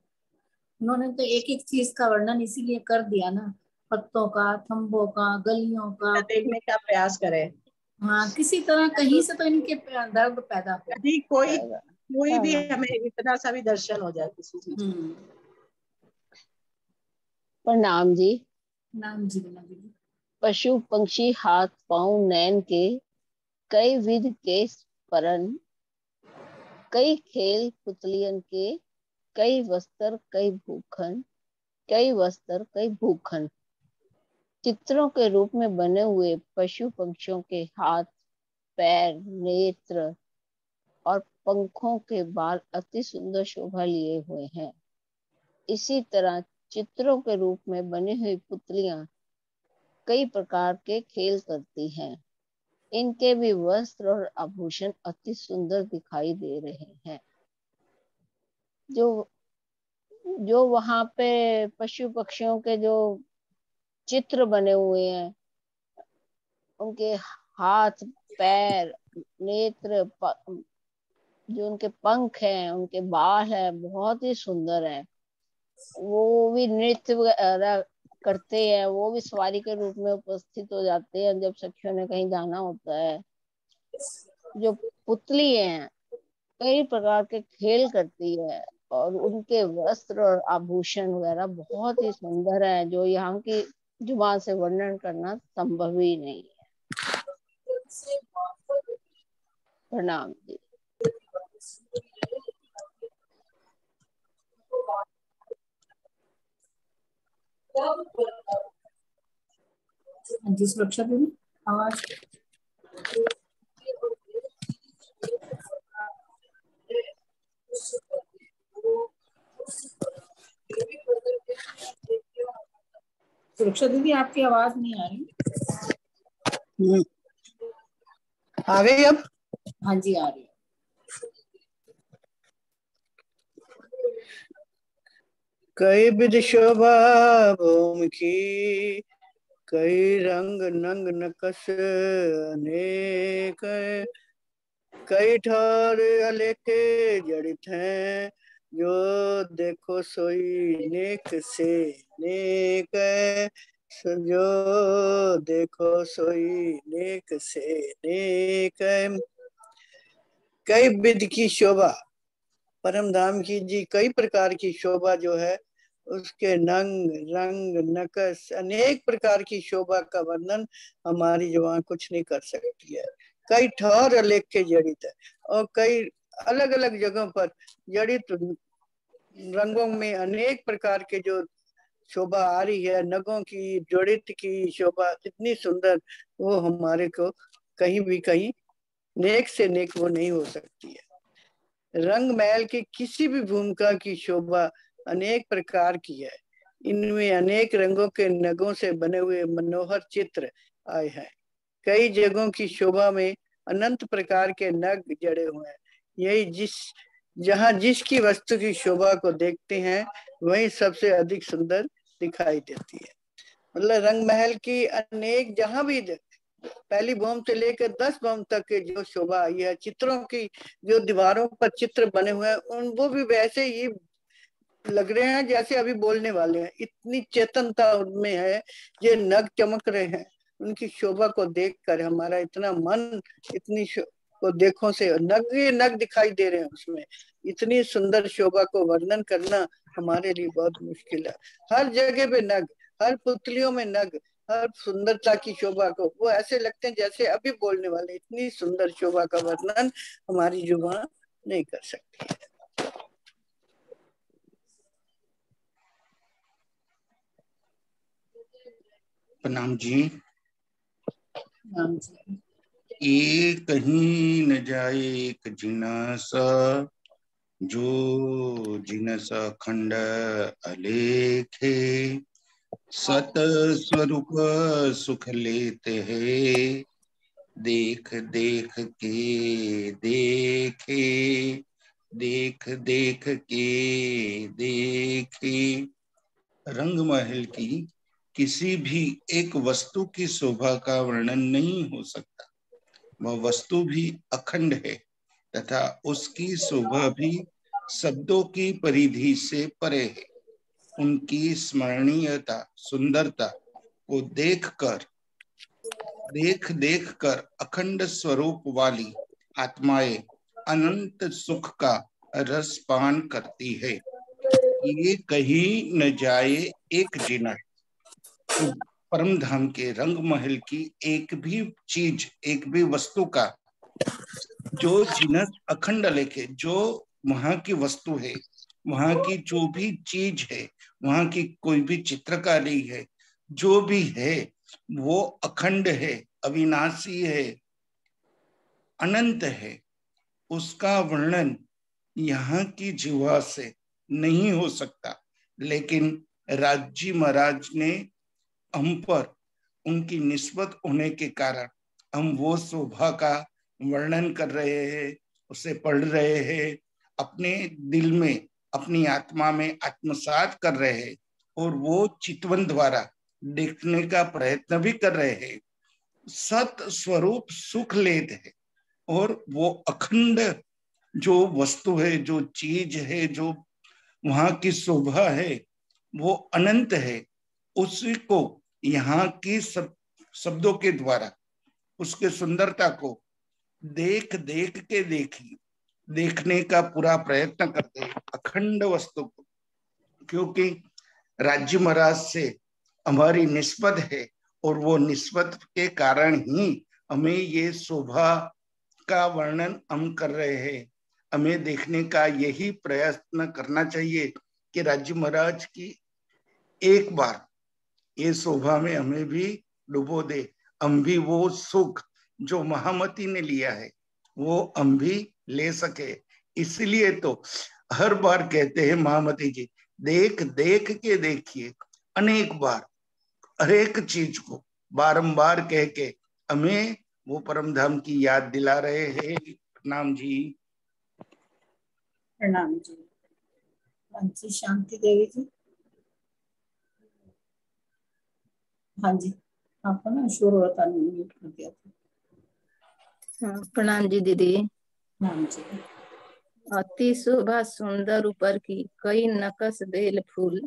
उन्होंने तो एक एक चीज का वर्णन इसीलिए कर दिया ना, पत्तों का, थंबों का, गलियों का, देखने का प्रयास करें। हाँ, किसी तरह कहीं से तो इनके दर्द पैदा हो। यदि कोई भी हमें इतना सा भी दर्शन हो जाए किसी चीज। प्रणाम जी। नाम जी बना दीजिए। पशु पंक्षी हाथ पांव नैन के, कई विध के परन, कई खेल पुतलियन के, कई वस्त्र कई भूखन, कई वस्त्र कई भूखन। चित्रों के रूप में बने हुए पशु पक्षियों के हाथ, पैर, नेत्र और पंखों के बाल अति सुंदर शोभा लिए हुए हैं। इसी तरह चित्रों के रूप में बनी हुई पुतलियां कई प्रकार के खेल करती हैं। इनके भी वस्त्र और आभूषण अति सुंदर दिखाई दे रहे हैं। जो वहां पे पशु पक्षियों के जो चित्र बने हुए हैं, उनके हाथ, पैर, नेत्र, जो उनके पंख हैं, उनके बाल है, बहुत ही सुंदर है। वो भी नृत्य वगैरह करते हैं, वो भी सवारी के रूप में उपस्थित हो जाते हैं जब सखियों ने कहीं जाना होता है। जो पुतली हैं कई प्रकार के खेल करती है और उनके वस्त्र और आभूषण वगैरह बहुत ही सुंदर है, जो यहाँ की जुबान से वर्णन करना संभव ही नहीं है। प्रणाम जी। जी सुरक्षा दीदी आवाज। सुरक्षा दीदी आपकी आवाज नहीं आ रही। आ गई अब? हाँ जी आ रही है। कई विध शोभा भूमि की, कई रंग नंग नकस अनेक, कई ठौर अलेखे जड़ित हैं, जो देखो सोई नेक से नेक, जो देखो सोई नेक से नेक। कई विध की शोभा, परम धाम की जी कई प्रकार की शोभा जो है, उसके नंग रंग नकस अनेक प्रकार की शोभा का वर्णन हमारी जुबान कुछ नहीं कर सकती है। कई ठौर अलेख के जड़ित है और कई अलग अलग जगहों पर जड़ित रंगों में अनेक प्रकार के जो शोभा आ रही है, नगों की जड़ित की शोभा इतनी सुंदर, वो हमारे को कहीं भी कहीं नेक से नेक वो नहीं हो सकती है। रंग महल की किसी भी भूमिका की शोभा अनेक प्रकार की है। इनमें अनेक रंगों के नगों से बने हुए मनोहर चित्र आए हैं। कई जगहों की शोभा में अनंत प्रकार के नग जड़े हुए हैं। यही जहाँ जिसकी वस्तु की शोभा को देखते हैं वही सबसे अधिक सुंदर दिखाई देती है। मतलब रंग महल की अनेक जहाँ भी पहली भूम से लेकर 10 भूम तक के जो शोभा आई है, चित्रों की जो दीवारों पर चित्र बने हुए हैं, उन वो भी वैसे ही लग रहे हैं जैसे अभी बोलने वाले हैं। इतनी चेतनता उनमें है, ये नग चमक रहे हैं। उनकी शोभा को देखकर हमारा इतना मन इतनी को देखो से नग ही नग दिखाई दे रहे हैं उसमें। इतनी सुंदर शोभा को वर्णन करना हमारे लिए बहुत मुश्किल है। हर जगह पे नग, हर पुतलियों में नग, हर सुंदरता की शोभा को वो ऐसे लगते हैं जैसे अभी बोलने वाले। इतनी सुंदर शोभा का वर्णन हमारी जुबान नहीं कर सकती है। प्रणाम जी। ये कहीं न जाए एक जिनस, जो जिनस अखंड अलेखे, सत स्वरूप सुख लेते हैं, देख देख के देखे, देख देख के देखे। रंग महल की किसी भी एक वस्तु की शोभा का वर्णन नहीं हो सकता। वह वस्तु भी अखंड है तथा उसकी शोभा भी शब्दों की परिधि से परे है। उनकी स्मरणीयता, सुंदरता को देख देख कर अखंड स्वरूप वाली आत्माएं अनंत सुख का रस पान करती है। ये कहीं न जाए एक जिना, तो परम धाम के रंग महल की एक भी चीज, एक भी वस्तु का जो जिनस अखंड लेखे, जो वहां की वस्तु है, वहां की जो भी चीज है, वहां की कोई भी चित्रकारी है, जो भी है वो अखंड है, अविनाशी है, अनंत है। उसका वर्णन यहाँ की जीवा से नहीं हो सकता। लेकिन राजी महाराज ने हम पर उनकी निस्बत होने के कारण हम वो शोभा का वर्णन कर रहे हैं, उसे पढ़ रहे हैं, अपने दिल में, अपनी आत्मा में आत्मसात कर रहे हैं और वो चितवन द्वारा देखने का प्रयत्न भी कर रहे हैं। सत स्वरूप सुख लेते हैं और वो अखंड जो वस्तु है, जो चीज है, जो वहां की शोभा है, वो अनंत है। उसी को यहाँ की शब्दों के द्वारा उसके सुंदरता को देख देख के देखने का पूरा प्रयत्न करते हैं, अखंड वस्तु को। क्योंकि राज्य महाराज से हमारी निस्बत है और वो निस्बत के कारण ही हमें ये शोभा का वर्णन हम कर रहे हैं। हमें देखने का यही प्रयत्न करना चाहिए कि राज्य महाराज की एक बार ये शोभा में हमें भी डुबो दे, हम भी वो सुख जो महामती ने लिया है वो हम भी ले सके। इसलिए तो हर बार कहते हैं महामती जी, देख देख के देखिए, अनेक बार हर एक चीज को बारंबार कह के हमें वो परम धाम की याद दिला रहे हैं। प्रणाम जी। प्रणाम जी। हाँ जी, शांति देवी जी। हाँ जी, आपको ना शोर होता नहीं, म्यूट कर दिया था। हाँ, प्रणाम जी दीदी। हाँ जी। अति शोभा सुंदर ऊपर की, कई नकस बेल फूल,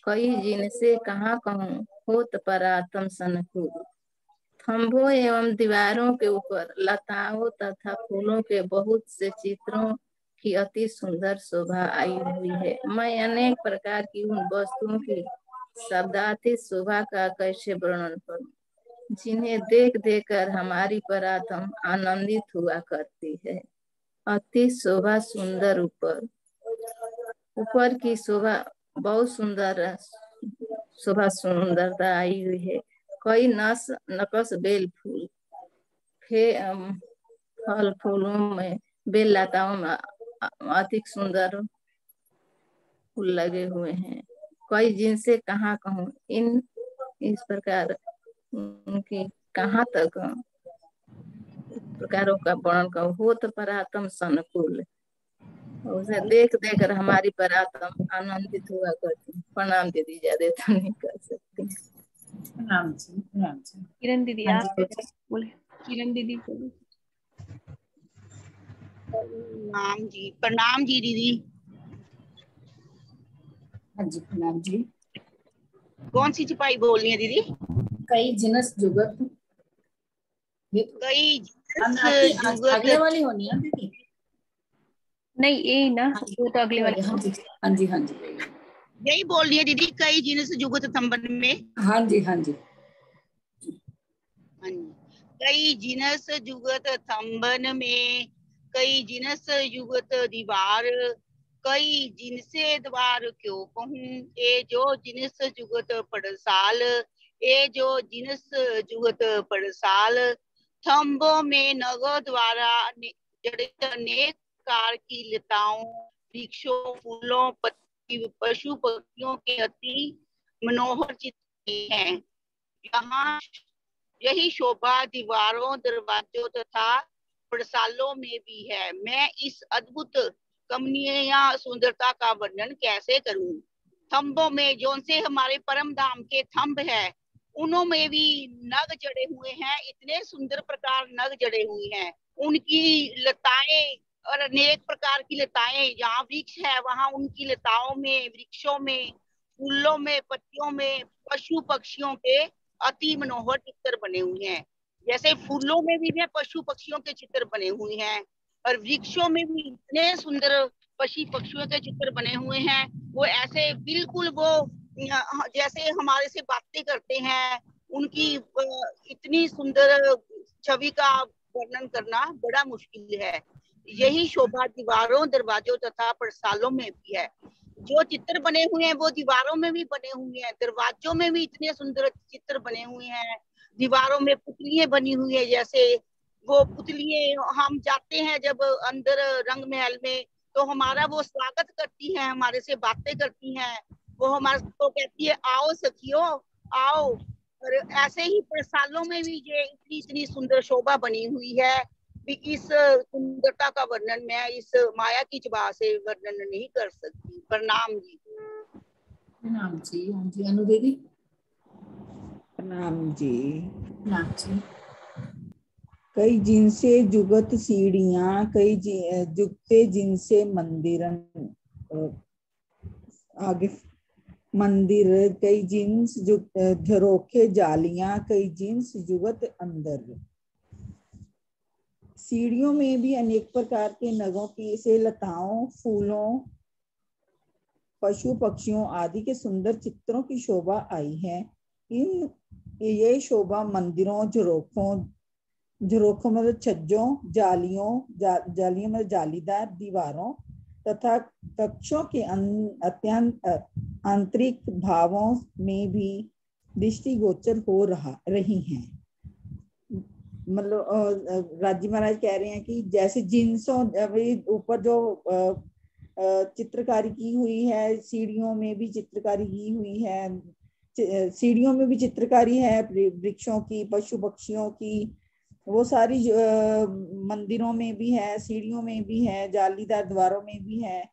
कई जिनसे कहाँ कहूँ होत परातम सनकुल। खम्भों एवं दीवारों के ऊपर लताओं तथा फूलों के बहुत से चित्रों की अति सुंदर शोभा आई हुई है। मैं अनेक प्रकार की उन वस्तुओं की शब्दातीत शोभा का कैसे वर्णन करूं, जिन्हें देख देख कर हमारी परात्म आनंदित हुआ करती है। अति शोभा सुंदर ऊपर की शोभा बहुत सुंदर शोभा सुंदरता आई हुई है। कई नकस बेल फूल, फल फूलों में बेल लताओं में अधिक सुंदर फूल लगे हुए हैं। कई जिनसे कहाँ कहूँ, इस प्रकार उनकी कहाँ तक प्रकारों का वर्णन का हो तो परात्म सनकुल। उसे देख देख कर हमारी परात्म आनंदित हुआ करती। प्रणाम दीदी, ज्यादा तो नहीं कर सकती। प्रणाम जी। प्रणाम जी। किरण दीदी हाँ आप जी, बोले। किरण दीदी बोले। प्रणाम जी दीदी। हाँ जी, प्रणाम जी। कौन सी सिपाही बोलनी है दीदी? कई जिनस जुगत, कई जुगत अगले वाली होनी है दीदी। नहीं ये ना वो तो अगले वाले। हाँ जी हाँ जी हाँ जी यही बोल रही है दीदी, कई जिनस जुगत थंबन में। हाँ जी हाँ जी कई जिनस जुगत थंबन में, कई जिनस जुगत दीवार, कई जिनसे द्वार क्यों कहूँ, ए जो जिनस जुगत पड़साल, ए जो जिनस जुगत पड़साल, थंबों में नगो द्वारा जड़ित अनेक कार की लताओं, वृक्षों, फूलों, पशु पक्षियों के अति मनोहर चित्र हैं। यहाँ यही शोभा दीवारों, दरवाजों तथा पड़सालों में भी है। मैं इस अद्भुत कमनीय सुंदरता का वर्णन कैसे करूं। थंबों में जो से हमारे परम धाम के थंब है, उनमें भी नग जड़े हुए हैं। इतने सुंदर प्रकार नग जड़े हुए हैं। उनकी लताएं और अनेक प्रकार की लताएं, जहाँ वृक्ष है वहां उनकी लताओं में, वृक्षों में, फूलों में, पत्तियों में, पशु पक्षियों के अति मनोहर चित्र बने हुए हैं। जैसे फूलों में भी है पशु पक्षियों के चित्र बने हुए हैं, और वृक्षों में भी इतने सुंदर पशु पक्षियों के चित्र बने हुए हैं। वो ऐसे बिल्कुल वो जैसे हमारे से बातें करते हैं। उनकी इतनी सुंदर छवि का वर्णन करना बड़ा मुश्किल है। यही शोभा दीवारों, दरवाजों तथा पड़सालों में भी है। जो चित्र बने हुए हैं वो दीवारों में भी बने हुए हैं, दरवाजों में भी इतने सुंदर चित्र बने हुए हैं। दीवारों में पुतलियां बनी हुई है। जैसे वो पुतलियां, हम जाते हैं जब अंदर रंग महल में, तो हमारा वो स्वागत करती हैं, हमारे से बातें करती हैं। वो हमारे को कहती है आओ सखियो आओ। और ऐसे ही पड़सालों में भी ये इतनी सुंदर शोभा बनी हुई है। इस सुंदरता का वर्णन मैं इस माया की जबा से वर्णन नहीं कर सकती। प्रणाम जी। प्रणाम जी। हाँ जी अनु दीदी। प्रणाम जी। प्रणाम जी। कई जिनसे जुगत सीढ़ियां, कई जुगते जिनसे मंदिरन, आगे मंदिर, कई जिन्स झरोखे जालियां, कई जिन्स जुगत अंदर। सीढ़ियों में भी अनेक प्रकार के नगों की से लताओं, फूलों, पशु पक्षियों आदि के सुंदर चित्रों की शोभा आई है। ये शोभा मंदिरों, झरोखों मतलब छज्जों, जालियों मतलब जालीदार दीवारों तथा कक्षों के अत्यंत आंतरिक भावों में भी दृष्टिगोचर हो रही हैं। मतलब राजी महाराज कह रहे हैं कि जैसे जिन्सों ऊपर जो चित्रकारी की हुई है, सीढ़ियों में भी चित्रकारी की हुई है। सीढ़ियों में भी चित्रकारी है वृक्षों की, पशु पक्षियों की। वो सारी मंदिरों में भी है, सीढ़ियों में भी है, जालीदार द्वारों में भी है।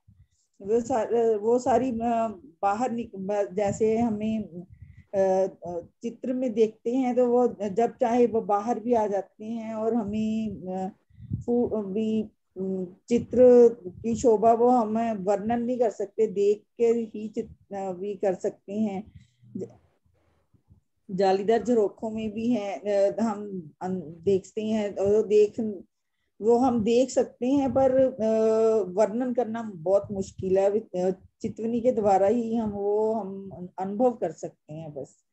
वो सारी बाहर जैसे हमें चित्र में देखते हैं तो वो जब चाहे वो बाहर भी आ जाते हैं, और हमें भी चित्र की शोभा वो हमें वर्णन नहीं कर सकते, देख के ही चित्र भी कर सकते हैं। जालीदार झरोखों में भी है, हम देखते हैं और वो हम देख सकते हैं, पर वर्णन करना बहुत मुश्किल है। चित्रनी के द्वारा ही हम अनुभव कर सकते हैं, बस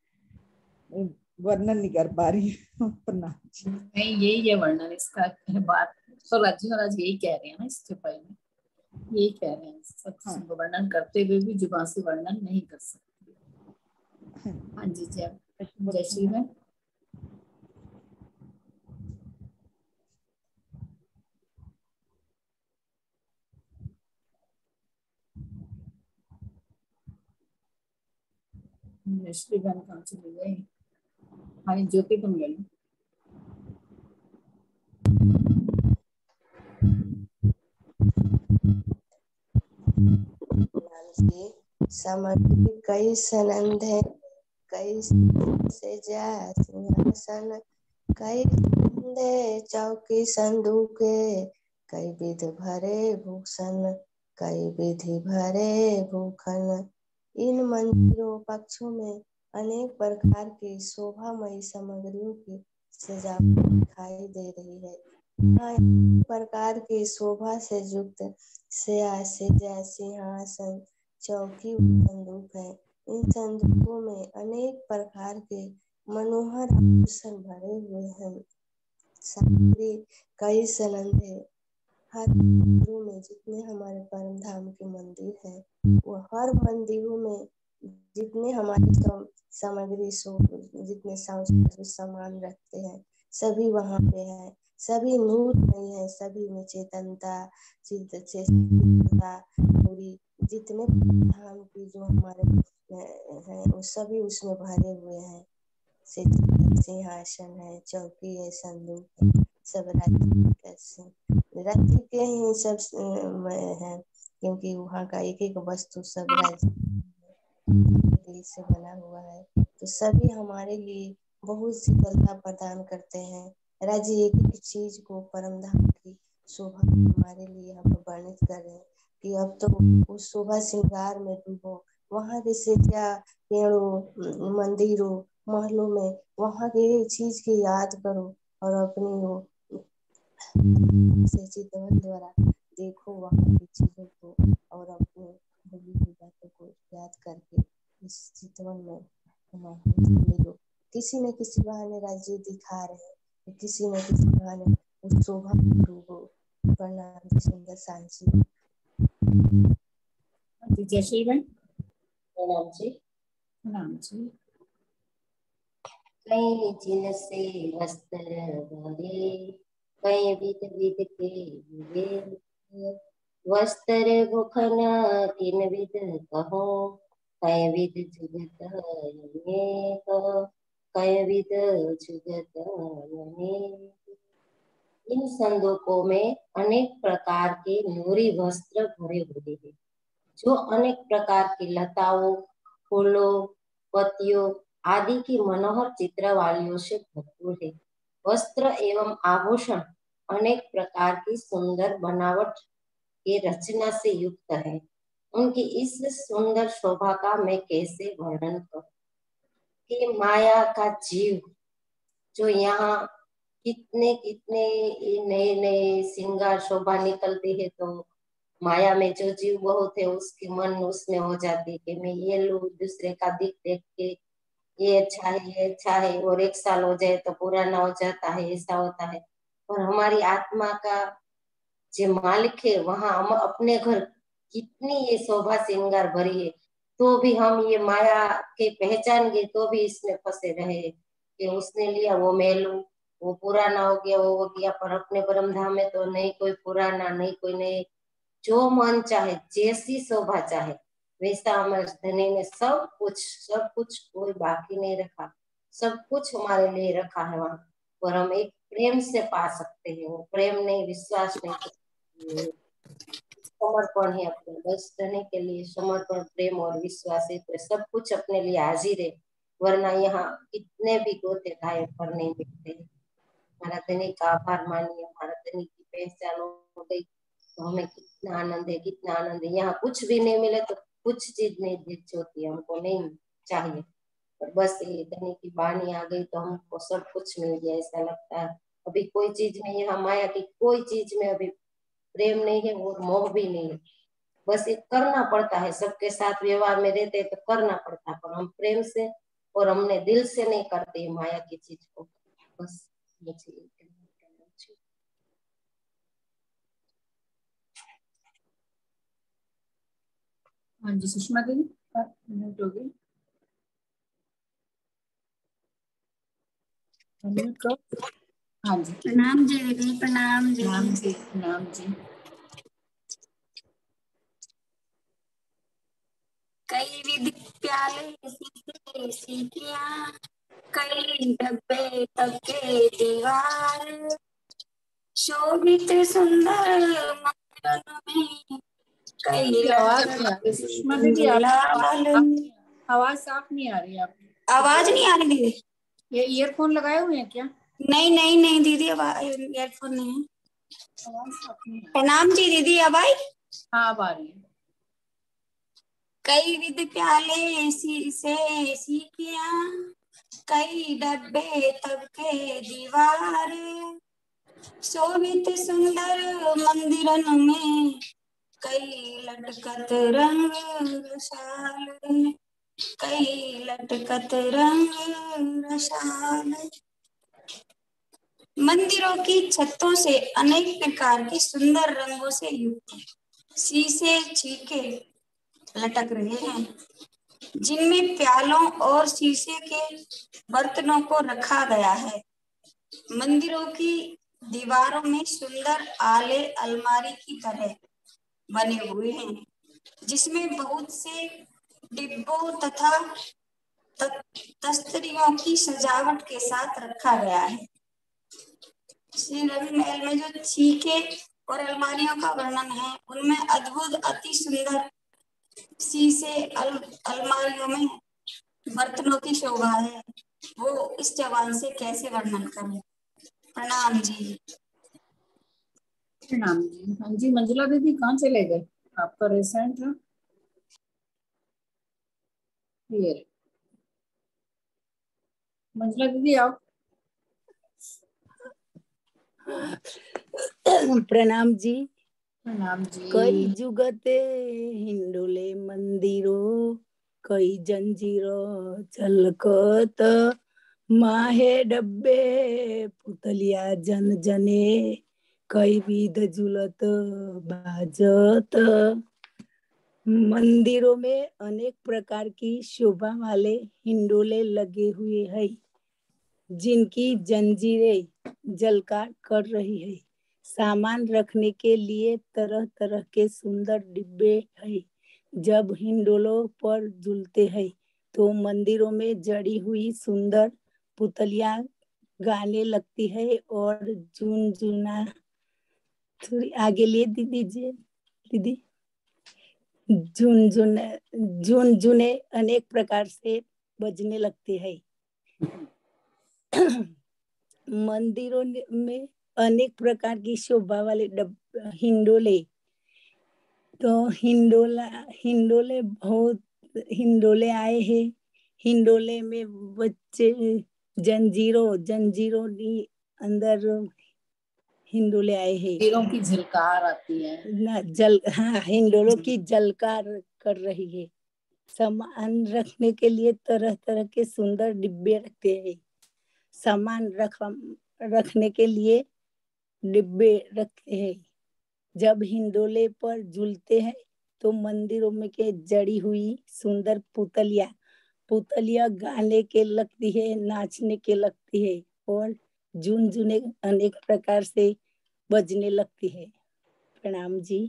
वर्णन नहीं कर पा रही नहीं यही है वर्णन इसका बात। तो राजी महाराज यही कह रहे हैं ना इस चौपाई में, यही कह रहे हैं सब वर्णन करते हुए भी जुबान से वर्णन नहीं कर सकते। हाँ जी जय श्री राम। श्री बहन कहाँ चली गई? हाँ ज्योति तुम ले लो। समझ कई सनंद है, कई से जा सिंहासन, कई संदे चौकी संदूके, कई विध भरे भूषण, कई विधि भरे भूखन। इन मंदिरों पक्षों में अनेक प्रकार की शोभामयी सामग्रियों की सजावट दिखाई दे रही है। यहाँ प्रकार की शोभा से युक्त सेजा सिंहासन चौकी संदूक है। इन संदूकों में अनेक प्रकार के मनोहर आभूषण भरे हुए हैं। सामग्री कई संबंध है। हर मंदिरों में जितने हमारे परम धाम के मंदिर है, वो हर मंदिरों में जितने हमारे सामग्री जितने सामान रखते हैं सभी वहाँ पे है। सभी नूर नहीं है, सभी में चेतनता पूरी जितने धाम की जो हमारे हैं वो सभी उसमें भरे हुए हैं। सिंहासन है, चौकी है, संदूक है, सब राज्य के ही सब है, क्योंकि वहाँ का एक एक वस्तु सब राज्य से बना हुआ है। तो सभी हमारे लिए बहुत शीतलता प्रदान करते हैं। राज्य एक एक चीज को परम धाम की शोभा हमारे लिए हम वर्णित कर रहे हैं कि अब तो उस शोभा श्रृंगार में डूबो। वहाँ के सेजा पेड़ों, मंदिरों, महलों में वहाँ के चीज की याद करो और अपनी वो से चितवन द्वारा देखो वहाँ की चीजों को और अपने भूली हुई बातों को याद करके इस चितवन में मिलो। किसी न किसी बहाने राज्य दिखा रहे हैं, किसी न किसी बहाने उस शोभा में डूबो। प्रणाम सुंदर सांची। जयश्री बहन। प्रणाम जी। प्रणाम जी। कई जिन से वस्त्र भरे, कई विध विध के वस्त्र भुखन तीन विध कहो, कई विध जुगत अनेक, कई विध जुगत अनेक। इन संदूकों में अनेक प्रकार के नूरी वस्त्र भरे हुए हैं, जो अनेक प्रकार की लताओं, फूलों, पत्तियों आदि की मनोहर चित्रवालियों से भरपूर है। वस्त्र एवं आभूषण अनेक प्रकार की सुंदर बनावट के रचना से युक्त है। उनकी इस सुंदर शोभा का मैं कैसे वर्णन करूं कि माया का जीव जो यहाँ कितने कितने नए नए श्रृंगार शोभा निकलती है, तो माया में जो जीव बहुत है उसकी मन उसमें हो जाती है कि मैं ये लूं, दूसरे का दिख देख के ये अच्छा है, ये अच्छा है, और एक साल हो जाए तो पुराना हो जाता है, ऐसा होता है। और हमारी आत्मा का जो मालिक है वहां हम अपने घर कितनी ये शोभा श्रृंगार भरी है, तो भी हम ये माया के पहचान गए तो भी इसमें फंसे रहे कि उसने लिया वो मैं लूं, वो पुराना हो गया, वो हो गया। पर अपने परम धाम में तो नहीं कोई पुराना, नहीं कोई नए, जो मन चाहे जैसी शोभा चाहे वैसा हमारे धनी ने सब कुछ कोई बाकी नहीं रखा, सब कुछ हमारे लिए रखा है वहाँ। और हम एक प्रेम से पा सकते हैं, वो प्रेम नहीं, विश्वास नहीं, समर्पण है अपने बस धनी के लिए। समर्पण, प्रेम और विश्वास है तो सब कुछ अपने लिए हाजिर है। वरना यहाँ कितने भी गोते खाए पर नहीं मिलते। हमारा धनी का आभार मानिए, हमारा धनी की पहचान हो गई तो हमें कितना आनंद है, कितना आनंद है। यहाँ कुछ भी नहीं मिले तो कुछ चीज नहीं दिख होती, हमको नहीं चाहिए, पर बस ये धनी की वाणी आ गई तो हमको सब कुछ मिल गया, ऐसा लगता है। अभी कोई चीज में यहाँ माया की कोई चीज में अभी प्रेम नहीं है और मोह भी नहीं है। बस ये करना पड़ता है, सबके साथ व्यवहार में रहते हैं तो करना पड़ता है, पर हम प्रेम से और हमने दिल से नहीं करते माया की चीज को। बस मुझे हाँ जी सुषमा दीदी मिनट हो गई। हाँ जी प्रणाम जी दीदी। प्रणाम जी। प्रणाम जी। प्रणाम जी। कई विध प्याले सीखियां, कई डब्बे तब के दीवार, शोभित सुंदर मंगल में कई सुषमा दीदी आवाज साफ नहीं आ रही है आपकी। आवाज नहीं आ रही दीदी? ये ईयरफोन लगाए हुए हैं क्या? नहीं नहीं नहीं दीदी, ईयरफोन नहीं है। प्रणाम जी दीदी, अब आई? हाँ अब आ रही है। कई विध प्याले ऐसी से सीखियां, कई डब्बे तब के दीवार, शोभित सुंदर मंदिरन में कई लटकत रंग रसाल, कई लटकत रंग रसाल। मंदिरों की छतों से अनेक प्रकार के सुंदर रंगों से युक्त शीशे छीके लटक रहे हैं, जिनमें प्यालों और शीशे के बर्तनों को रखा गया है। मंदिरों की दीवारों में सुंदर आले अलमारी की तरह बने हुए हैं, जिसमें बहुत से डिब्बों तथा तस्तरियों की सजावट के साथ रखा गया है। श्री रवि महल में जो छीके और अलमारियों का वर्णन है, उनमें अद्भुत अति सुंदर शीशे अलमारियों में बर्तनों की शोभा है, वो इस जवान से कैसे वर्णन करूं। प्रणाम जी। प्रणाम जी। हाँ जी, मंजुला दीदी कहाँ चले गए? आपका रिसेंट है ये। मंजुला दीदी आप। प्रणाम जी। प्रणाम जी। कई जुगते हिंडोले मंदिरो, कई जंजीरो झलकत, माहे डब्बे पुतलिया जन जने, कई विध झुलत बाजत। मंदिरों में अनेक प्रकार की शोभा वाले हिंडोले लगे हुए हैं, जिनकी जंजीरें जलकार कर रही है। सामान रखने के लिए तरह तरह के सुंदर डिब्बे हैं। जब हिंडोलों पर झूलते हैं तो मंदिरों में जड़ी हुई सुंदर पुतलियां गाने लगती है और झुनझुना। थोड़ी आगे लिए दीदी। झुनझुने अनेक प्रकार से बजने लगते हैं। मंदिरों में अनेक प्रकार की शोभा वाले हिंडोले, तो हिंडोले आए हैं। हिंडोले में बच्चे जंजीरों अंदर हिंडोले आए हैं। जंजीरों की झलकार आती है हाँ, हिंडोलों की झलकार कर रही है। सामान रखने के लिए तरह तरह के सुंदर डिब्बे रखते हैं। सामान रखने के लिए डिब्बे रखते हैं। जब हिंडोले पर झूलते हैं तो मंदिरों में के जड़ी हुई सुंदर पुतलियां गाने के लगती है, नाचने के लगती है और झुनझुने अनेक प्रकार से बजने लगती है। प्रणाम जी।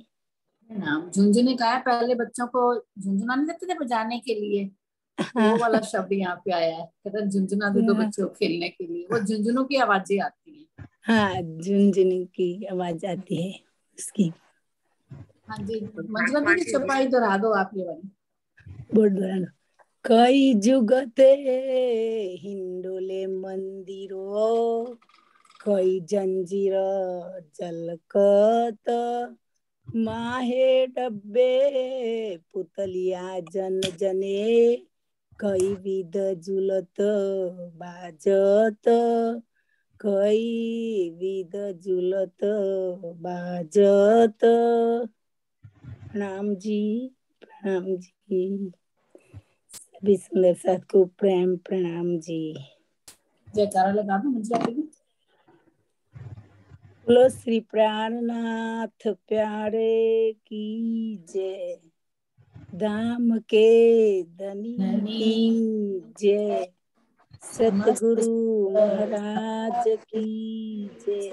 प्रणाम। झुनझुने का है, पहले बच्चों को झुनझुना नहीं देते थे बजाने के लिए, हाँ। वो वाला शब्द यहाँ पे आया है, कहते झुनझुना दे दो बच्चों को खेलने के लिए। वो झुनझुनों की आवाजें आती हैं। हाँ, झुनझुने की आवाज आती है उसकी। हाँ जी, मंजुला दीदी चौपाई दोहरा दो आप ये वाली। बोल दोहरा। कई जुगते हिंडोले मंदिरो, कई जंजीर जलकत, माहे डब्बे पुतलिया जन जने, कई विध झुलत बाजत, कई विध झुलत बाजत। प्रणाम जी। प्रणाम जी। सभी सुंदर साथ को प्रेम प्रणाम जी। जयकारा लगा दो मंजुला दीदी। बोलो श्री प्राणनाथ प्यारे की जय, धाम के धनी की जय, सतगुरु महाराज की जय,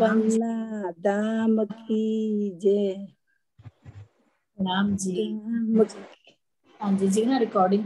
पन्ना धाम की जय। प्रणाम जी। हाँ जी, जी ना रिकॉर्डिंग